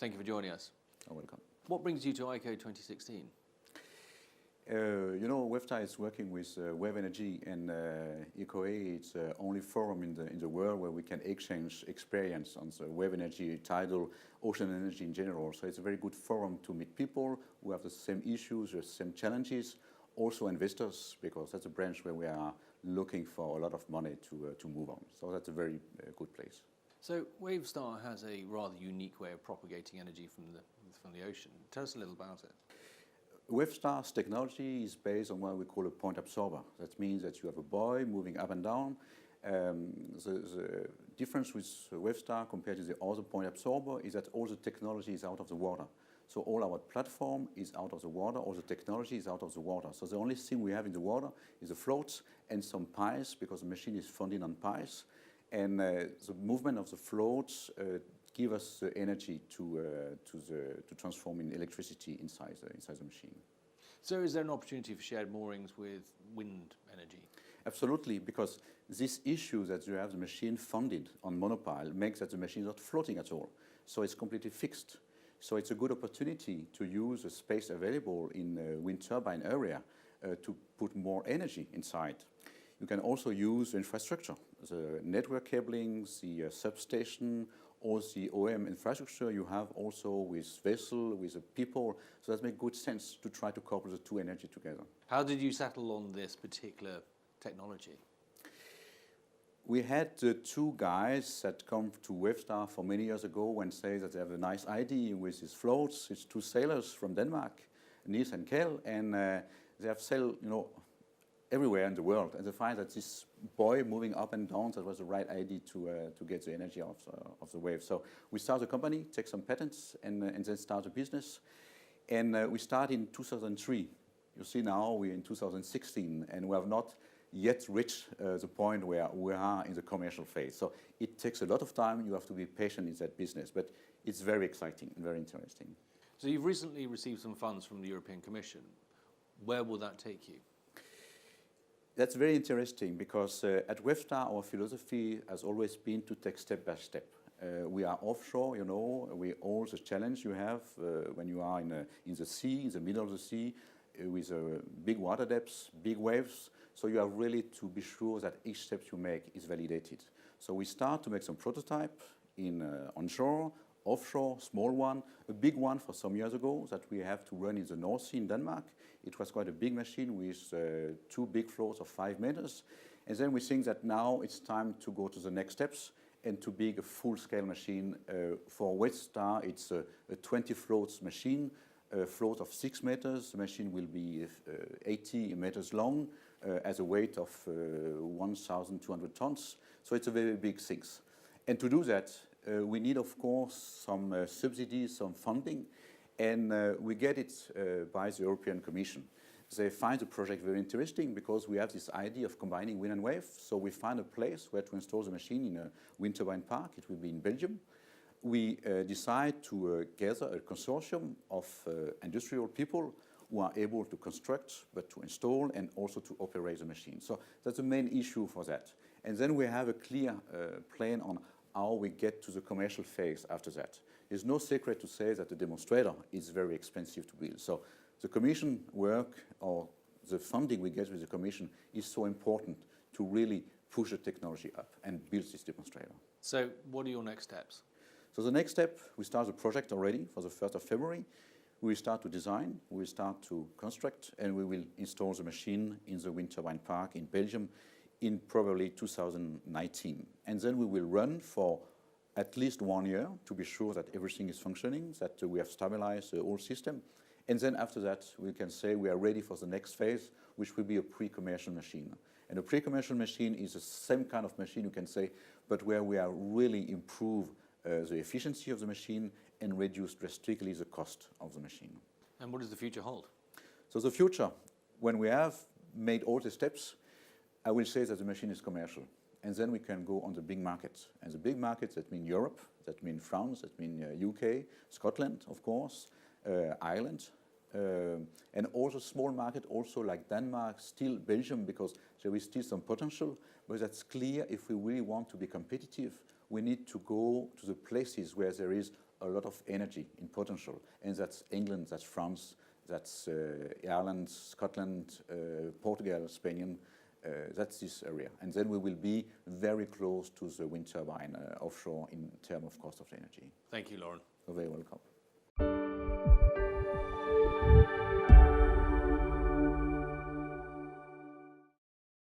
Thank you for joining us. You're welcome. What brings you to ICOE 2016? WaveStar is working with wave energy, and ICOE is the only forum in the world where we can exchange experience on the wave energy, tidal, ocean energy in general. So it's a very good forum to meet people who have the same issues, the same challenges, also investors, because that's a branch where we are looking for a lot of money to move on. So that's a very good place. So WaveStar has a rather unique way of propagating energy from the ocean. Tell us a little about it. WaveStar's technology is based on what we call a point absorber. That means that you have a buoy moving up and down. The difference with WaveStar compared to the other point absorber is that all the technology is out of the water. So all our platform is out of the water, all the technology is out of the water. So the only thing we have in the water is the floats and some pies, because the machine is founded on pies. And the movement of the floats give us the energy to transform in electricity inside the machine. So is there an opportunity for shared moorings with wind energy? Absolutely, because this issue that you have the machine founded on monopile makes that the machine is not floating at all. So it's completely fixed. So it's a good opportunity to use the space available in the wind turbine area to put more energy inside. You can also use the infrastructure, the network cabling, the substation, or the OM infrastructure you have also with vessel, with the people. So that makes good sense to try to couple the two energy together. How did you settle on this particular technology? We had two guys that come to WaveStar for many years ago and say that they have a nice idea with these floats. It's two sailors from Denmark, Niels and Kjell, and they have sailed, everywhere in the world, and they find that this buoy moving up and down, that was the right idea to get the energy of the wave. So we start a company, take some patents, and then start a business. And we start in 2003. You see now we're in 2016, and we have not yet reached the point where we are in the commercial phase. So it takes a lot of time. You have to be patient in that business, but it's very exciting and very interesting. So you've recently received some funds from the European Commission. Where will that take you? That's very interesting, because at WaveStar our philosophy has always been to take step by step. We are offshore, we all the challenge you have when you are in the sea, in the middle of the sea, with big water depths, big waves. So you have really to be sure that each step you make is validated. So we start to make some prototype in onshore, offshore, small one, a big one for some years ago that we have to run in the North Sea in Denmark. It was quite a big machine with two big floats of 5 meters. And then we think that now it's time to go to the next steps and to be a full-scale machine. For WaveStar, it's a 20 floats machine, a float of 6 meters. The machine will be 80 meters long, has a weight of 1,200 tons. So it's a very big thing. And to do that, we need, of course, some subsidies, some funding, and we get it by the European Commission. They find the project very interesting because we have this idea of combining wind and wave. So we find a place where to install the machine in a wind turbine park. It will be in Belgium. We decide to gather a consortium of industrial people who are able to construct, but to install and also to operate the machine. So that's the main issue for that. And then we have a clear plan on how we get to the commercial phase after that. There's no secret to say that the demonstrator is very expensive to build. So the commission work, or the funding we get with the commission, is so important to really push the technology up and build this demonstrator. So what are your next steps? So the next step, we start the project already for the 1st of February. We start to design, we start to construct, and we will install the machine in the wind turbine park in Belgium in probably 2019. And then we will run for at least 1 year to be sure that everything is functioning, that we have stabilized the whole system. And then after that, we can say we are ready for the next phase, which will be a pre-commercial machine. And a pre-commercial machine is the same kind of machine, you can say, but where we are really improve the efficiency of the machine and reduce drastically the cost of the machine. And what does the future hold? So the future, when we have made all the steps, I will say that the machine is commercial. And then we can go on the big markets. And the big markets, that mean Europe, that mean France, that mean UK, Scotland, of course, Ireland, and also small market, also like Denmark, still Belgium, because there is still some potential. But that's clear, if we really want to be competitive, we need to go to the places where there is a lot of energy in potential, and that's England, that's France, that's Ireland, Scotland, Portugal, Spain. That's this area. And then we will be very close to the wind turbine offshore in terms of cost of energy. Thank you, Laurent. You're very welcome.